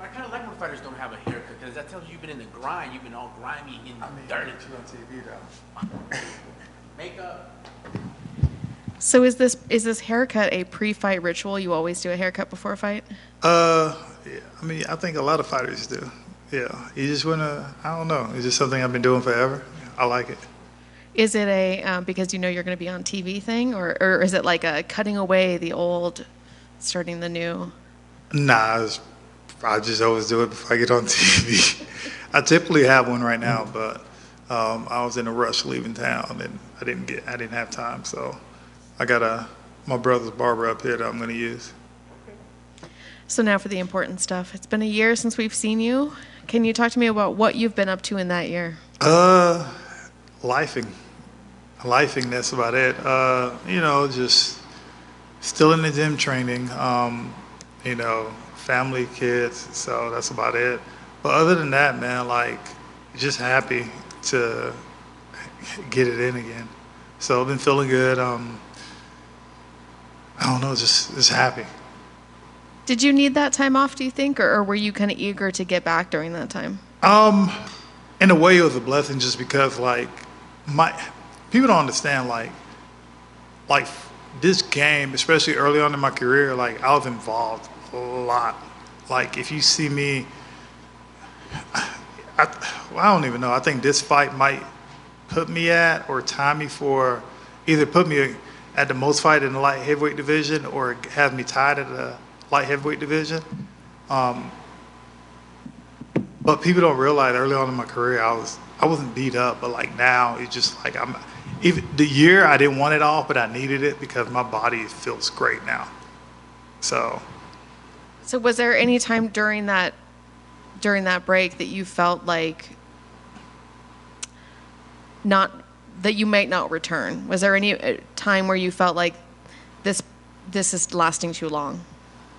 I kind of like when fighters don't have a haircut because that tells you you've been in the grind. You've been all grimy and dirty. You on TV though. Makeup. So is this haircut a pre-fight ritual? You always do a haircut before a fight? Yeah, I mean, I think a lot of fighters do. Yeah, you just wanna. I don't know. It's just something I've been doing forever. I like it. Is it a because you know you're going to be on TV thing, or is it like a cutting away the old, starting the new? Nah, I just always do it before I get on TV. I typically have one right now, but I was in a rush leaving town and I didn't have time, so I got my brother's barber up here that I'm gonna use. So now for the important stuff. It's been a year since we've seen you. Can you talk to me about what you've been up to in that year? Lifing, that's about it. Just still in the gym training. Family, kids, so that's about it. But other than that, man, like, just happy to get it in again. So I've been feeling good. I don't know, just happy. Did you need that time off, do you think, or were you kind of eager to get back during that time? In a way, it was a blessing just because, like, my people don't understand, like this game, especially early on in my career, like, I was involved a lot. Like, if you see me, I don't even know. I think this fight might put me at or time me for either put me at the most fight in the light heavyweight division or have me tied at the light heavyweight division. But people don't realize early on in my career I wasn't beat up, but like now it's just like even the year I didn't want it off, but I needed it because my body feels great now. So Was there any time during that break that you felt like not that you might not return? Was there any time where you felt like this is lasting too long?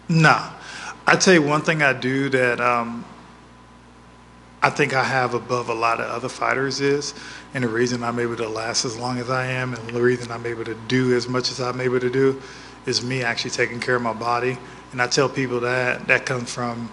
nah. I tell you one thing I do that I think I have above a lot of other fighters is, and the reason I'm able to last as long as I am, and the reason I'm able to do as much as I'm able to do, is me actually taking care of my body. And I tell people that comes from,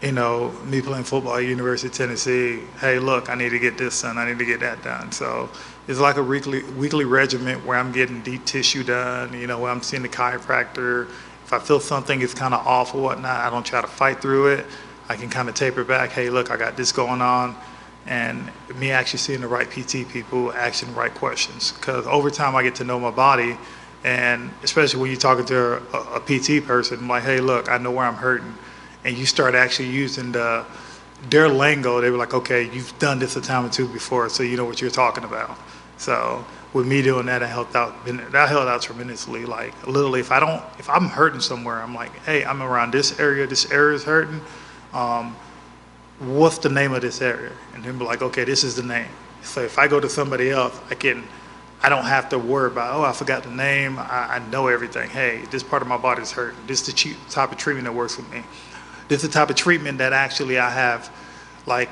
me playing football at University of Tennessee. Hey, look, I need to get this done. I need to get that done. So it's like a weekly regimen where I'm getting deep tissue done. Where I'm seeing the chiropractor. If I feel something is kind of off or whatnot, I don't try to fight through it. I can kind of taper back. Hey, look, I got this going on. And me actually seeing the right PT people asking the right questions. Because over time, I get to know my body. And especially when you're talking to a PT person, I'm like, hey, look, I know where I'm hurting. And you start actually using their lingo. They were like, okay, you've done this a time or two before, so you know what you're talking about. So with me doing that, that helped out tremendously. Like literally, if I'm hurting somewhere, I'm like, hey, I'm around this area is hurting. What's the name of this area? And then be like, okay, this is the name. So if I go to somebody else, I don't have to worry about, I forgot the name. I know everything. Hey, this part of my body is hurting. This is the type of treatment that works for me. This is the type of treatment that actually I have, like,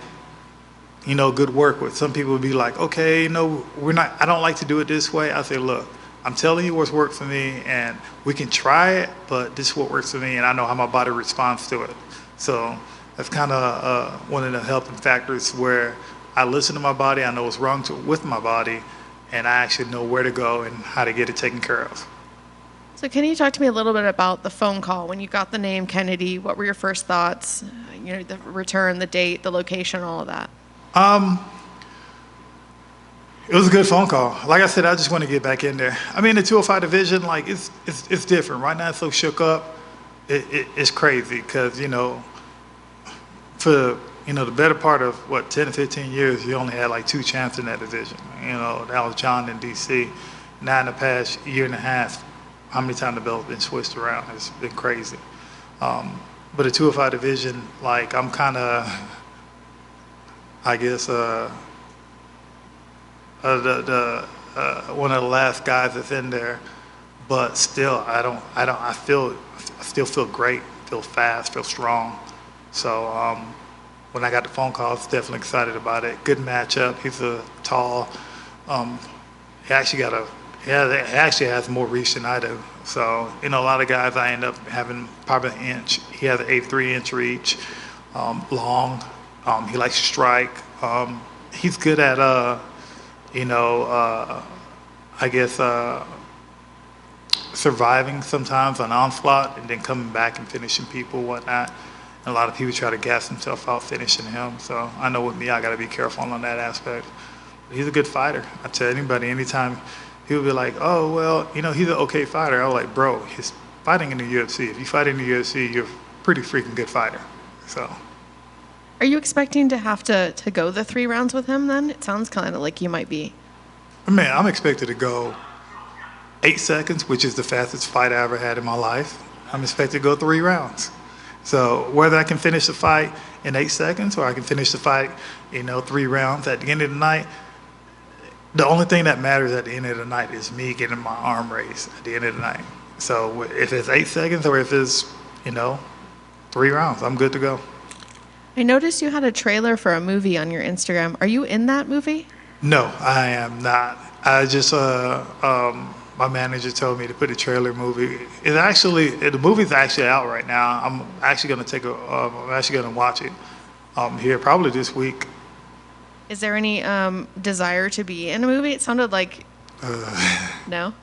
good work with. Some people would be like, okay, no, I don't like to do it this way. I say, look, I'm telling you what's worked for me, and we can try it, but this is what works for me, and I know how my body responds to it. So that's kind of one of the helping factors where I listen to my body, I know what's wrong with my body, and I actually know where to go and how to get it taken care of. So can you talk to me a little bit about the phone call when you got the name Kennedy? What were your first thoughts? The return, the date, the location, all of that. It was a good phone call. Like I said, I just want to get back in there. I mean, the 205 division, like it's different. Right now, it's so shook up. It's crazy because for the better part of 10 to 15 years, you only had like 2 champs in that division. That was John in DC. Now in the past year and a half, how many times the belt's been switched around? It's been crazy. But the 205 division, like I'm kind of, I guess, the one of the last guys that's in there. But still, I still feel great, feel fast, feel strong. So when I got the phone call, I was definitely excited about it. Good matchup. He's a tall. He actually has more reach than I do. So a lot of guys I end up having probably an inch. He has an 8'3" inch reach. long. He likes to strike. He's good at, you know, I guess, surviving sometimes an onslaught and then coming back and finishing people, whatnot. And a lot of people try to gas themselves out finishing him. So I know with me, I got to be careful on that aspect. But he's a good fighter. I tell anybody, anytime people be like, oh, well, you know, he's an okay fighter. I'm like, bro, he's fighting in the UFC. If you fight in the UFC, you're a pretty freaking good fighter. So. Are you expecting to have to go the 3 rounds with him then? It sounds kind of like you might be. I mean, I'm expected to go 8 seconds, which is the fastest fight I ever had in my life. I'm expected to go 3 rounds. So whether I can finish the fight in 8 seconds or I can finish the fight, you know, 3 rounds at the end of the night, the only thing that matters at the end of the night is me getting my arm raised at the end of the night. So if it's 8 seconds or if it's, you know, 3 rounds, I'm good to go. I noticed you had a trailer for a movie on your Instagram. Are you in that movie? No, I am not. I just, my manager told me to put a trailer movie. The movie's actually out right now. I'm actually going to I'm actually going to watch it here probably this week. Is there any desire to be in a movie? It sounded like, no?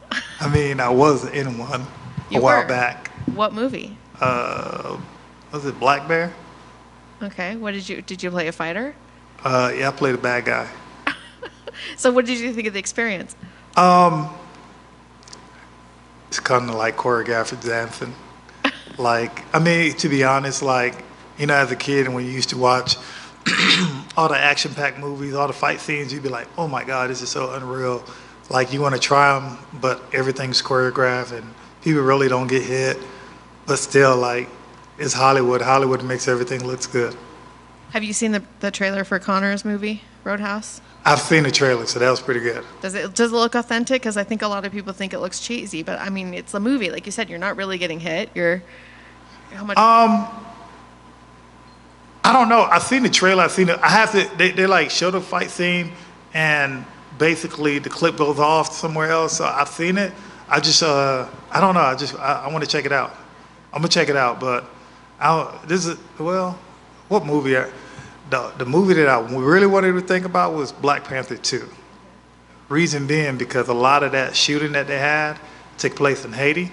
I mean, I was in one a while back. What movie? Was it Black Bear? Okay. What did you play a fighter? Yeah, I played a bad guy. So what did you think of the experience? It's kind of like choreographed dancing. Like, I mean, to be honest, like, you know, as a kid and when you used to watch all the action-packed movies, all the fight scenes, you'd be like, oh my God, this is so unreal. Like, you want to try them, but everything's choreographed and people really don't get hit. But still, like, it's Hollywood. Hollywood makes everything looks good. Have you seen the trailer for Connor's movie, Roadhouse? I've seen the trailer, so that was pretty good. Does it look authentic? Because I think a lot of people think it looks cheesy, but I mean, it's a movie. Like you said, you're not really getting hit. How much? I don't know. I've seen the trailer. I've seen it. I have to. They like show the fight scene, and basically the clip goes off somewhere else. So I've seen it. I just I don't know. I want to check it out. I'm gonna check it out, but what movie? The movie that I really wanted to think about was Black Panther 2. Reason being because a lot of that shooting that they had took place in Haiti.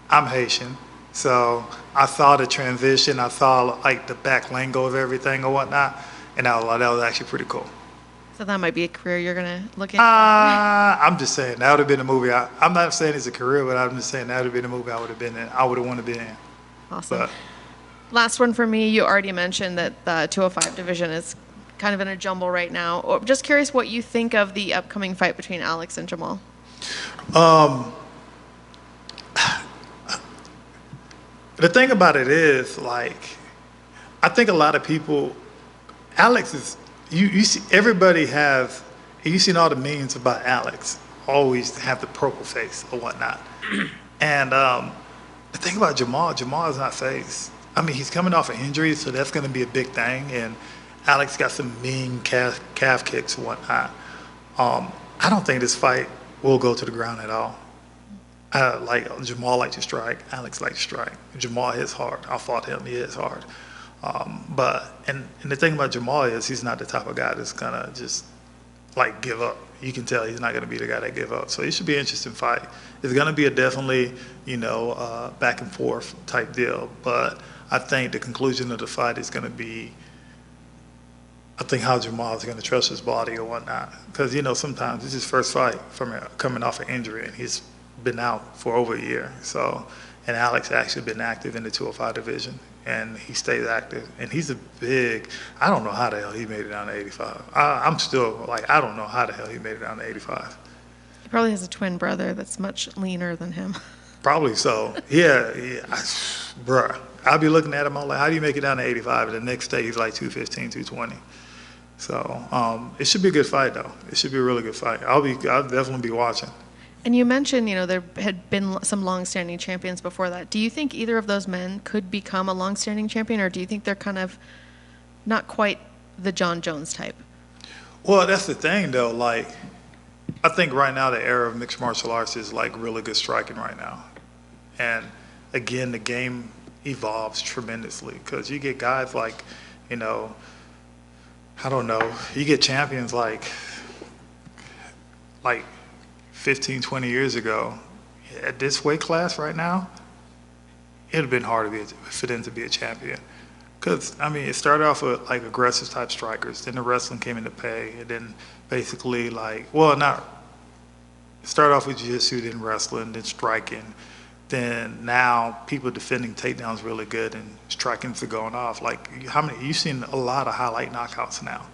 I'm Haitian, so I saw the transition. I saw like the back lingo of everything or whatnot, and that was actually pretty cool. So that might be a career you're gonna look into. I'm just saying that would have been a movie. I'm not saying it's a career, but I'm just saying that would have been a movie I would have been in. I would have wanted to be in. Awesome. But, Last one for me. You already mentioned that the 205 division is kind of in a jumble right now. Just curious what you think of the upcoming fight between Alex and Jamal. The thing about it is, like, I think a lot of people, Alex is, you see, everybody has, you've seen all the memes about Alex, always have the purple face or whatnot. And the thing about Jamal is not phased. I mean, he's coming off an injury, so that's going to be a big thing. And Alex got some mean calf kicks and whatnot. I don't think this fight will go to the ground at all. Like Jamal likes to strike, Alex likes to strike. Jamal hits hard. I fought him. He hits hard. And the thing about Jamal is he's not the type of guy that's gonna just like give up. You can tell he's not gonna be the guy that give up. So it should be an interesting fight. It's gonna be a definitely back and forth type deal. But I think the conclusion of the fight is gonna be, I think how Jamal is gonna trust his body or whatnot. Because sometimes it's his first fight from coming off an injury, and he's been out for over a year. So, and Alex actually been active in the 205 division, and he stays active. And he's a big, I don't know how the hell he made it down to 85. I'm still like, I don't know how the hell he made it down to 85. He probably has a twin brother that's much leaner than him. Probably so. Yeah, bruh. I'll be looking at him, I'm like, how do you make it down to 85? And the next day he's like 215, 220. So it should be a good fight, though. It should be a really good fight. I'll definitely be watching. And you mentioned, there had been some long-standing champions before that. Do you think either of those men could become a long-standing champion, or do you think they're kind of not quite the John Jones type? Well, that's the thing, though. Like, I think right now the era of mixed martial arts is like really good striking right now. And again, the game evolves tremendously because you get guys like You know, I don't know. You get champions like 15, 20 years ago. At this weight class right now, it would have been hard for them to be a champion. Because, I mean, it started off with like aggressive type strikers. Then the wrestling came into play. And then basically it started off with jiu-jitsu, then wrestling, then striking. Then now people defending takedowns really good and striking's going off. Like, you've seen a lot of highlight knockouts now.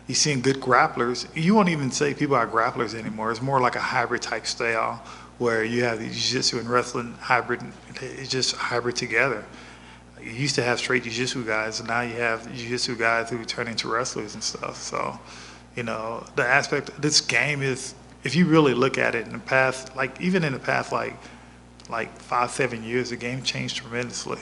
You've seen good grapplers. You won't even say people are grapplers anymore. It's more like a hybrid type style where you have the jiu-jitsu and wrestling hybrid. It's just hybrid together. You used to have straight jiu-jitsu guys, and now you have jiu-jitsu guys who turn into wrestlers and stuff. So, you know, the aspect of this game is, if you really look at it in the past, like even in the past, like 5-7 years, the game changed tremendously.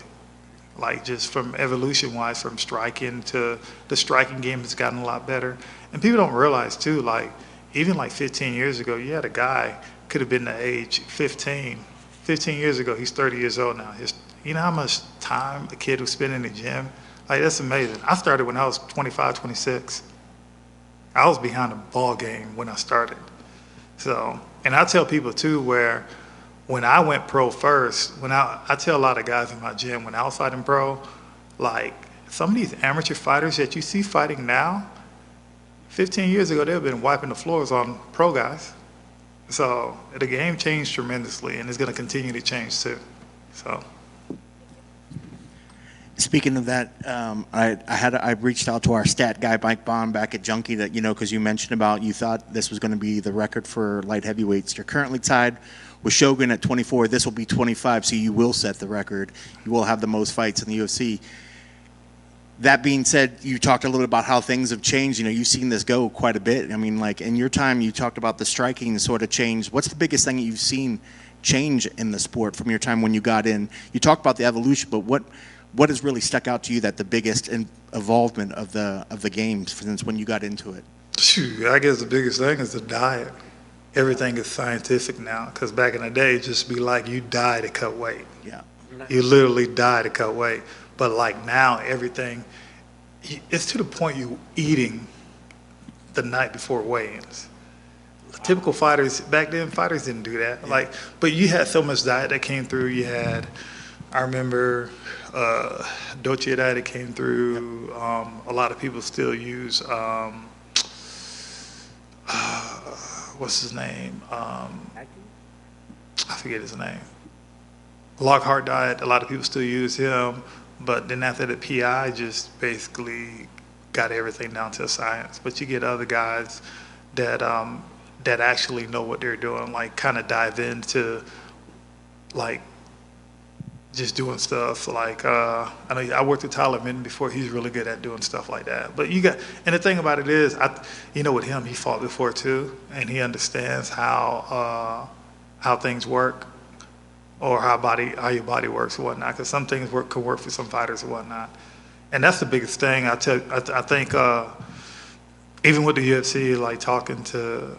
Like just from evolution-wise, from striking to the striking game has gotten a lot better. And people don't realize too, like even like 15 years ago, you had a guy could have been the age 15. 15 years ago, he's 30 years old now. You know how much time a kid was spending in the gym? Like that's amazing. I started when I was 25, 26. I was behind the ball game when I started. So, and I tell people too, where when I went pro first, I tell a lot of guys in my gym, when I was fighting pro, like some of these amateur fighters that you see fighting now, 15 years ago, they've been wiping the floors on pro guys. So the game changed tremendously, and it's going to continue to change too. So. Speaking of that, I reached out to our stat guy, Mike Bond, back at Junkie, that, you know, because you mentioned about you thought this was going to be the record for light heavyweights. You're currently tied with Shogun at 24. This will be 25, so you will set the record. You will have the most fights in the UFC. That being said, you talked a little bit about how things have changed. You know, you've seen this go quite a bit. I mean, like in your time, you talked about the striking sort of change. What's the biggest thing that you've seen change in the sport from your time when you got in? You talked about the evolution, but what has really stuck out to you that the biggest involvement of the games since when you got into it? Shoot, I guess the biggest thing is the diet. Everything is scientific now, because back in the day, it'd just be like you die to cut weight. Yeah. You literally die to cut weight. But like now, everything, it's to the point you eating the night before weigh-ins. Typical fighters, back then, fighters didn't do that. Yeah. But you had so much diet that came through. I remember Dolce diet that came through. A lot of people still use, what's his name? I forget his name. Lockhart diet, a lot of people still use him. But then after the PI just basically got everything down to a science. But you get other guys that actually know what they're doing, like kind of dive into like just doing stuff like I know I worked with Tyler Minton before. He's really good at doing stuff like that. But and the thing about it is, with him, he fought before too, and he understands how things work, or how your body works or whatnot. Because some things could work for some fighters or whatnot, and that's the biggest thing. I think even with the UFC, like talking to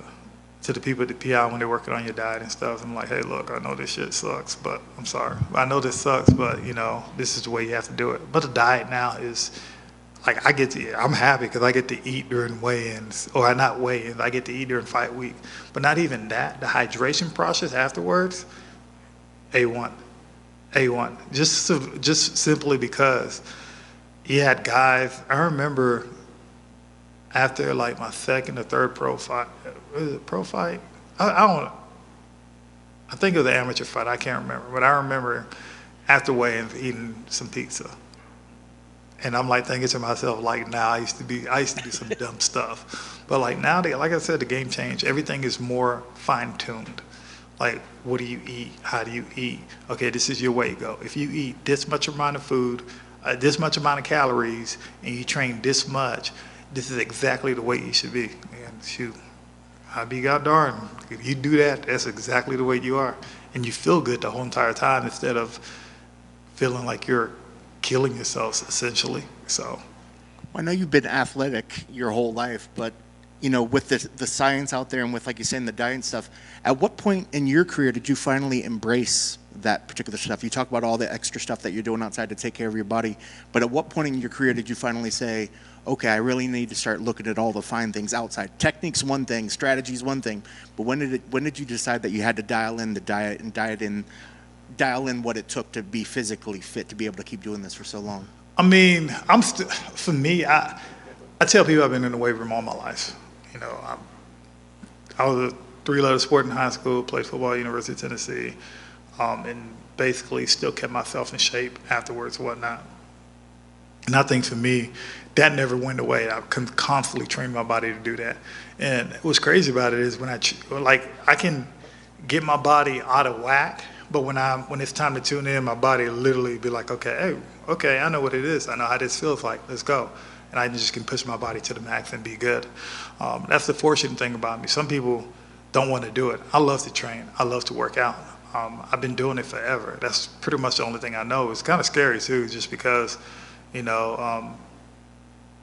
the people at the PI when they're working on your diet and stuff, I'm like, hey, look, I know this shit sucks, but I'm sorry. I know this sucks, but this is the way you have to do it. But the diet now is like I'm happy because I get to eat during weigh-ins, or not weigh-ins, I get to eat during fight week. But not even that, the hydration process afterwards, A1. Just simply because you had guys, I remember after like my second or third pro fight, was it pro fight? I think it was an amateur fight, I can't remember. But I remember after weigh-ins eating some pizza. And I'm like thinking to myself, like now I used to do some dumb stuff. But like now, like I said, the game changed. Everything is more fine-tuned. Like, what do you eat? How do you eat? Okay, this is your weight goal. If you eat this much amount of food, this much amount of calories, and you train this much, this is exactly the weight you should be. And shoot, I'd be god darn. If you do that, that's exactly the weight you are. And you feel good the whole entire time instead of feeling like you're killing yourself, essentially. So, I know you've been athletic your whole life, but with the science out there and with, like you're saying, the diet and stuff, at what point in your career did you finally embrace that particular stuff? You talk about all the extra stuff that you're doing outside to take care of your body, but at what point in your career did you finally say, okay, I really need to start looking at all the fine things outside? Technique's one thing, strategy's one thing, but when did you decide that you had to dial in the diet and dial in what it took to be physically fit to be able to keep doing this for so long? I mean, for me, I tell people I've been in the weight room all my life. You know, I was a three-letter sport in high school, played football at University of Tennessee, and basically still kept myself in shape afterwards and whatnot. And I think for me, that never went away. I constantly trained my body to do that. And what's crazy about it is when I can get my body out of whack, but when it's time to tune in, my body literally be like, okay, I know what it is. I know how this feels like. Let's go. And I just can push my body to the max and be good. That's the fortunate thing about me. Some people don't want to do it. I love to train. I love to work out. I've been doing it forever. That's pretty much the only thing I know. It's kind of scary too, just because, you know,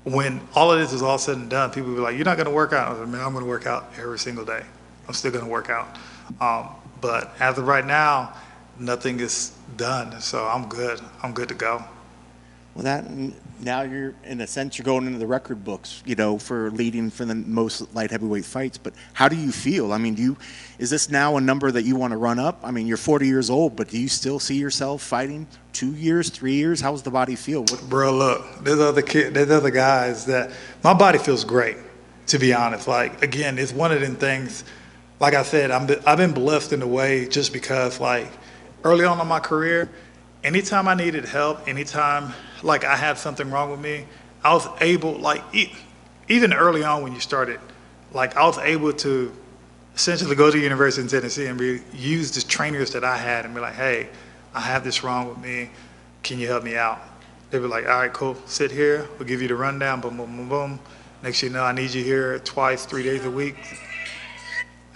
when all of this is all said and done, people be like, you're not going to work out. I mean, I'm going to work out every single day. I'm still going to work out. But as of right now, nothing is done. So I'm good. I'm good to go. Well, now you're, in a sense, you're going into the record books, you know, for leading for the most light heavyweight fights. But how do you feel? I mean, is this now a number that you want to run up? I mean, you're 40 years old, but do you still see yourself fighting 2 years, 3 years? How's the body feel? Bro, look, there's other guys that my body feels great, to be honest. Like, again, it's one of them things. Like I said, I've been blessed in a way just because, like, early on in my career, anytime I needed help, anytime like I had something wrong with me, I was able, like, even early on when you started, like I was able to essentially go to the University of Tennessee and use the trainers that I had and be like, hey, I have this wrong with me. Can you help me out? They'd be like, all right, cool. Sit here. We'll give you the rundown. Boom, boom, boom, boom. Next thing you know, I need you here twice, 3 days a week.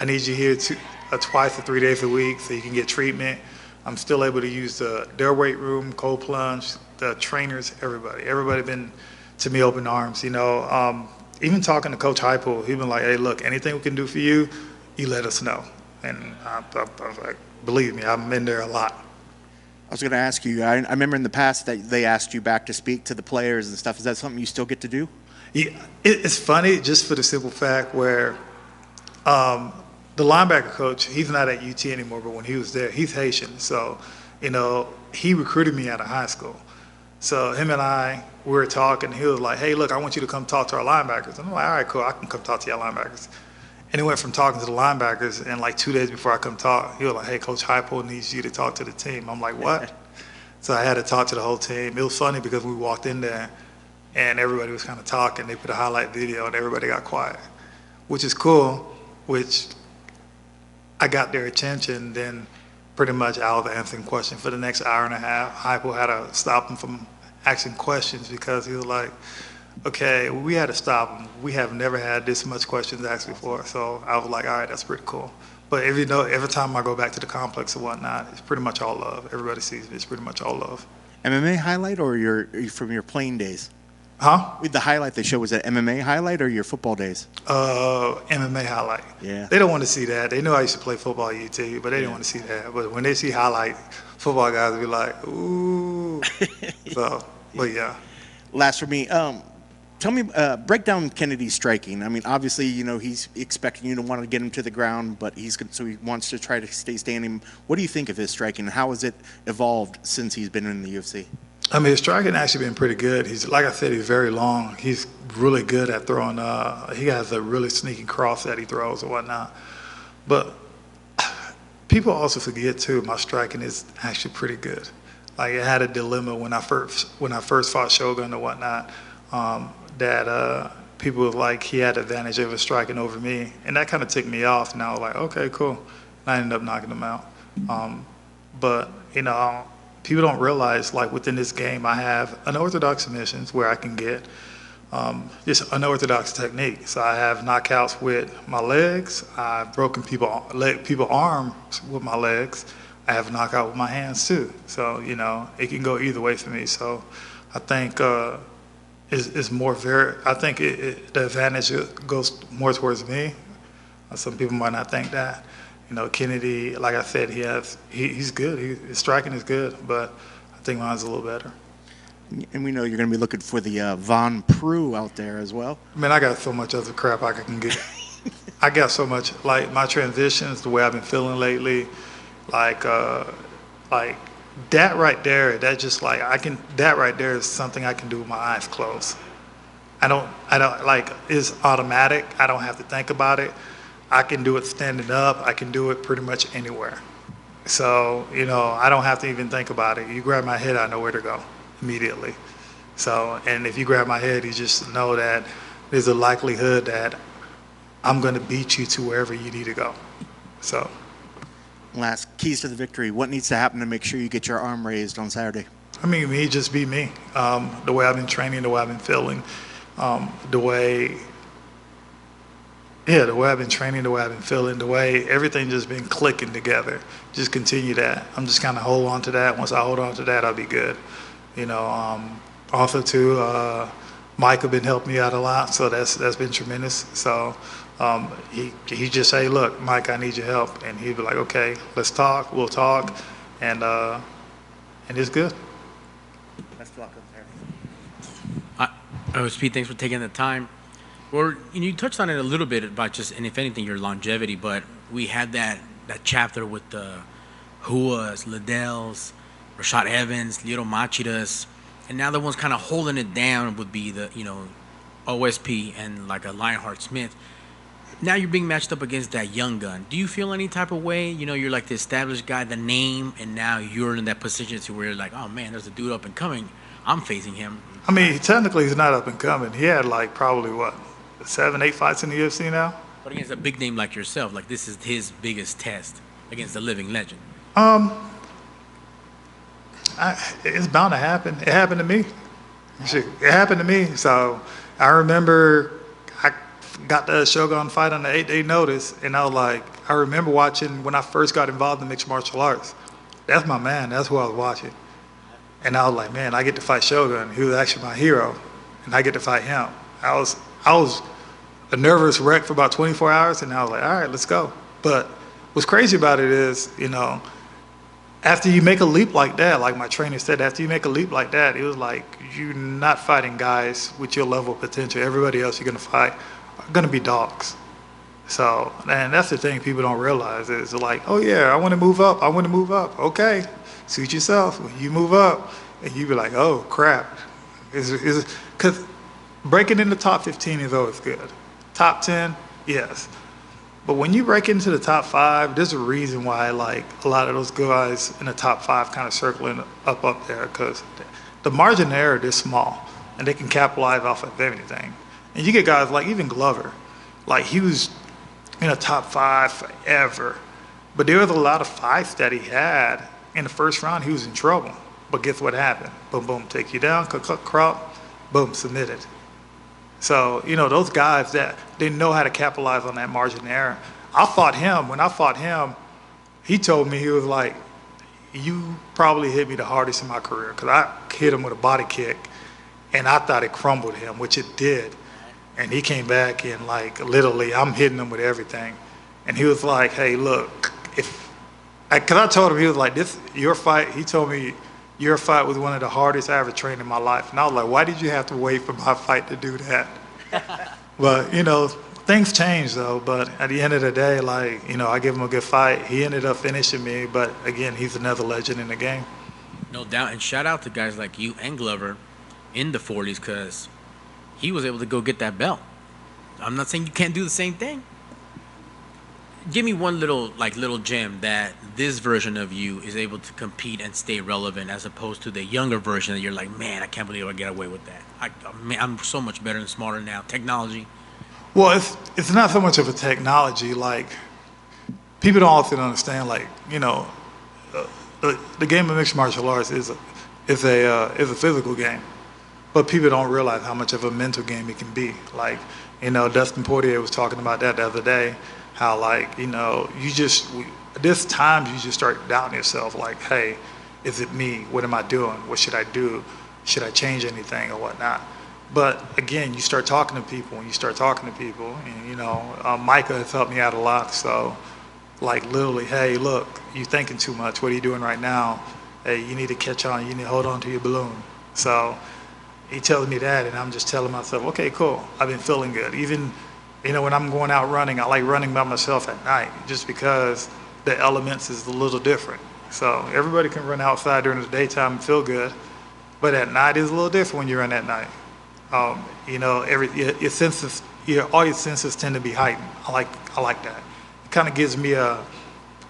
I need you here twice or 3 days a week so you can get treatment. I'm still able to use their weight room, cold plunge, the trainers, everybody. Everybody been to me open arms, you know. Even talking to Coach Heupel, he been like, hey, look, anything we can do for you, you let us know. And I was like, believe me, I've been there a lot. I was going to ask you, I remember in the past that they asked you back to speak to the players and stuff. Is that something you still get to do? Yeah, it's funny just for the simple fact where the linebacker coach, he's not at UT anymore, but when he was there, he's Haitian. So, you know, he recruited me out of high school. So him and we were talking. He was like, hey, look, I want you to come talk to our linebackers. And I'm like, all right, cool, I can come talk to your linebackers. And he went from talking to the linebackers, and like 2 days before I come talk, he was like, hey, Coach Heupel needs you to talk to the team. I'm like, what? So I had to talk to the whole team. It was funny because we walked in there, and everybody was kind of talking. They put a highlight video, and everybody got quiet, which is cool, which I got their attention. Then pretty much I was answering questions for the next hour and a half. Heupel had to stop him from asking questions because he was like, okay, we had to stop him. We have never had this much questions asked before. So I was like, all right, that's pretty cool. But every time I go back to the complex and whatnot, it's pretty much all love. Everybody sees me. It's pretty much all love. MMA highlight or from your playing days? Huh? The highlight they showed, was that MMA highlight or your football days? MMA highlight. Yeah. They don't want to see that. They know I used to play football at UT, but they don't want to see that. But when they see highlight, football guys will be like, ooh. So, but yeah. Last for me, tell me, break down Kennedy's striking. I mean, obviously, you know, he's expecting you to want to get him to the ground, but so he wants to try to stay standing. What do you think of his striking? How has it evolved since he's been in the UFC? I mean, his striking actually been pretty good. He's, like I said, he's very long. He's really good at throwing. He has a really sneaky cross that he throws and whatnot. But people also forget too, my striking is actually pretty good. Like, it had a dilemma when I first fought Shogun and whatnot, that people were like, he had advantage of his striking over me, and that kind of ticked me off. And I was like, okay, cool. And I ended up knocking him out. But you know, people don't realize, like, within this game, I have unorthodox submissions where I can get just unorthodox technique. So I have knockouts with my legs. I've broken people's arms with my legs. I have a knockout with my hands too. So, you know, it can go either way for me. So I think it's more I think the advantage goes more towards me. Some people might not think that. Kennedy, like I said, he's good. His striking is good, but I think mine's a little better. And we know you're going to be looking for the Von Preux out there as well. Man, I got so much other crap I can get. I got so much, like my transitions, the way I've been feeling lately, like that right there, that right there is something I can do with my eyes closed. I don't like, it's automatic. I don't have to think about it. I can do it standing up. I can do it pretty much anywhere. So, I don't have to even think about it. You grab my head, I know where to go immediately. So, and if you grab my head, you just know that there's a likelihood that I'm going to beat you to wherever you need to go. So. Last keys to the victory. What needs to happen to make sure you get your arm raised on Saturday? I mean, me, just be me. The way I've been training, the way I've been feeling, the way I've been training, the way I've been feeling, the way everything just been clicking together. Just continue that. I'm just kind of hold on to that. Once I hold on to that, I'll be good. Also too, Mike have been helping me out a lot, so that's been tremendous. So he just say, look, Mike, I need your help, and he'd be like, okay, let's talk. We'll talk, and it's good. Best of luck there. Pete, thanks for taking the time. Well, you touched on it a little bit about just, and if anything, your longevity. But we had that chapter with the Huas, Liddells, Rashad Evans, Little Machidas, and now the one's kind of holding it down would be the OSP and like a Lionheart Smith. Now you're being matched up against that young gun. Do you feel any type of way? You're like the established guy, the name, and now you're in that position to where you're like, oh man, there's a dude up and coming. I'm facing him. I mean, technically he's not up and coming. He had like probably 7, 8 fights in the UFC now. But against a big name like yourself, like this is his biggest test against a living legend. It's bound to happen. It happened to me. It happened to me. So I remember I got the Shogun fight on the 8-day notice, and I remember watching when I first got involved in mixed martial arts. That's my man. That's who I was watching. And I was like, man, I get to fight Shogun. He was actually my hero, and I get to fight him. I was a nervous wreck for about 24 hours, and I was like, all right, let's go. But what's crazy about it is, after you make a leap like that, like my trainer said, after you make a leap like that, it was like you're not fighting guys with your level of potential. Everybody else you're going to fight are going to be dogs. So, and that's the thing people don't realize is like, oh yeah, I want to move up. I want to move up. Okay, suit yourself. When you move up, and you be like, oh crap. Because breaking in the top 15 is always good. Top 10, yes. But when you break into the top 5, there's a reason why like a lot of those guys in the top 5 kind of circling up there, because the margin of error is small and they can capitalize off of anything. And you get guys like even Glover, like he was in the top 5 forever, but there was a lot of fights that he had in the first round he was in trouble. But guess what happened? Boom, boom, take you down, crop, boom, submitted. So, those guys that didn't know how to capitalize on that margin of error. I fought him. When I fought him, he told me, he was like, you probably hit me the hardest in my career, because I hit him with a body kick, and I thought it crumbled him, which it did. And he came back and, like, literally, I'm hitting him with everything. And he was like, hey, look, because I told him, he was like, your fight, he told me, your fight was one of the hardest I ever trained in my life. And I was like, why did you have to wait for my fight to do that? But, things change, though. But at the end of the day, like, I give him a good fight. He ended up finishing me. But, again, he's another legend in the game. No doubt. And shout out to guys like you and Glover in the 40s, because he was able to go get that belt. I'm not saying you can't do the same thing. Give me one little gem that this version of you is able to compete and stay relevant, as opposed to the younger version that you're like, man, I can't believe I get away with that. I'm so much better and smarter now. Technology. Well, it's not so much of a technology. Like, people don't often understand. Like, the game of mixed martial arts is a physical game, but people don't realize how much of a mental game it can be. Like, Dustin Poirier was talking about that the other day. How, like, there's times you just start doubting yourself, like, hey, is it me? What am I doing? What should I do? Should I change anything or whatnot? But again, you start talking to people, and Micah has helped me out a lot. So, Like literally, hey, look, you're thinking too much. What are you doing right now? Hey, you need to catch on. You need to hold on to your balloon. So he tells me that, and I'm just telling myself, okay, cool. I've been feeling good. Even, when I'm going out running, I like running by myself at night just because the elements is a little different. So everybody can run outside during the daytime and feel good, but at night is a little different when you run at night. Your senses, all your senses tend to be heightened. I like that. It kind of gives me a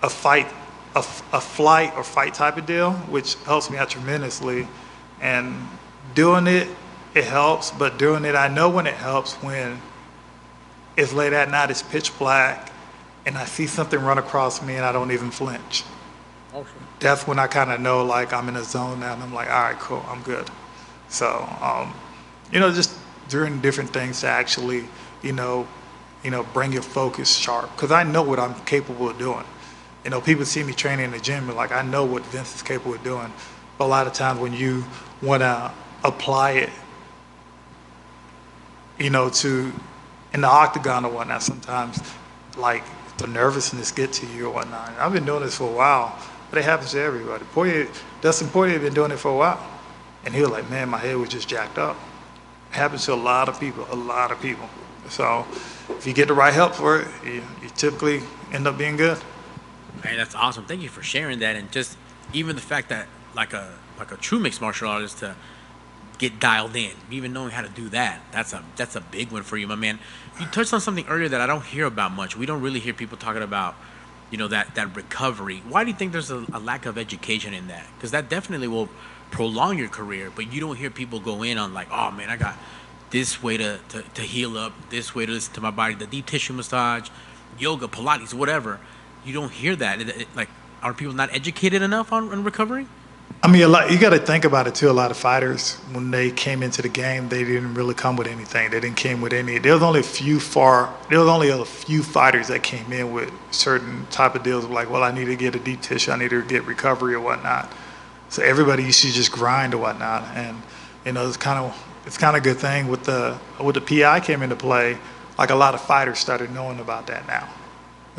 fight, a flight or fight type of deal, which helps me out tremendously. And doing it helps, but doing it, I know when it helps when it's late at night, it's pitch black, and I see something run across me and I don't even flinch. Okay. That's when I kind of know like I'm in a zone now, and I'm like, all right, cool, I'm good. So, just doing different things to actually, bring your focus sharp, because I know what I'm capable of doing. People see me training in the gym, and like I know what Vince is capable of doing. But a lot of times when you want to apply it, to in the octagon or whatnot, sometimes like the nervousness get to you or whatnot. I've been doing this for a while, but it happens to everybody. Dustin Poirier had been doing it for a while, and he was like, man, my head was just jacked up. It happens to a lot of people. So if you get the right help for it, you typically end up being good. Man, that's awesome. Thank you for sharing that, and just even the fact that like a true mixed martial artist to get dialed in, even knowing how to do that, that's a big one for you, my man. You touched on something earlier that I don't hear about much. We don't really hear people talking about, that recovery. Why do you think there's a lack of education in that? Because that definitely will prolong your career, but you don't hear people go in on like, oh man, I got this way to heal up, this way to listen to my body, the deep tissue massage, yoga, Pilates, whatever. You don't hear that. Like, are people not educated enough on recovery? I mean, you got to think about it too. A lot of fighters, when they came into the game, they didn't really come with anything. They didn't come with any. There was only a few fighters that came in with certain type of deals. Like, well, I need to get a deep tissue, I need to get recovery or whatnot. So everybody used to just grind or whatnot, and it's kind of a good thing with the PI came into play. Like a lot of fighters started knowing about that now,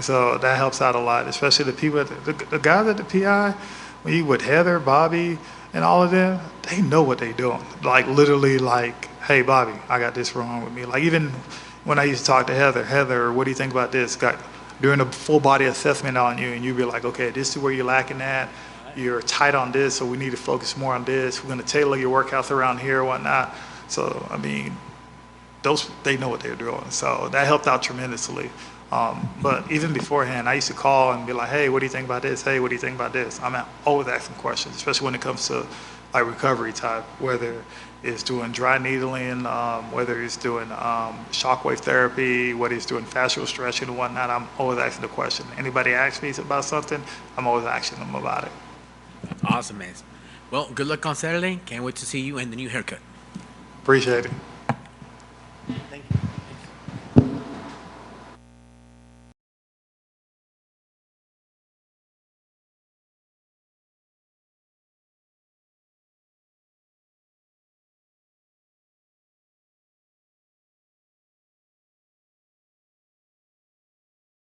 so that helps out a lot, especially the people, the guys at the PI. When you with Heather, Bobby, and all of them, they know what they're doing. Like literally, like, hey, Bobby, I got this wrong with me. Like even when I used to talk to Heather, what do you think about this? Doing a full body assessment on you, and you'd be like, okay, this is where you're lacking at. You're tight on this, so we need to focus more on this. We're going to tailor your workouts around here or whatnot. So, I mean, they know what they're doing. So that helped out tremendously. But even beforehand, I used to call and be like, hey, what do you think about this? Hey, what do you think about this? I'm always asking questions, especially when it comes to like recovery type, whether it's doing dry needling, whether it's doing shockwave therapy, whether it's doing fascial stretching and whatnot. I'm always asking the question. Anybody asks me about something, I'm always asking them about it. Awesome, man. Well, good luck on Saturday. Can't wait to see you and the new haircut. Appreciate it.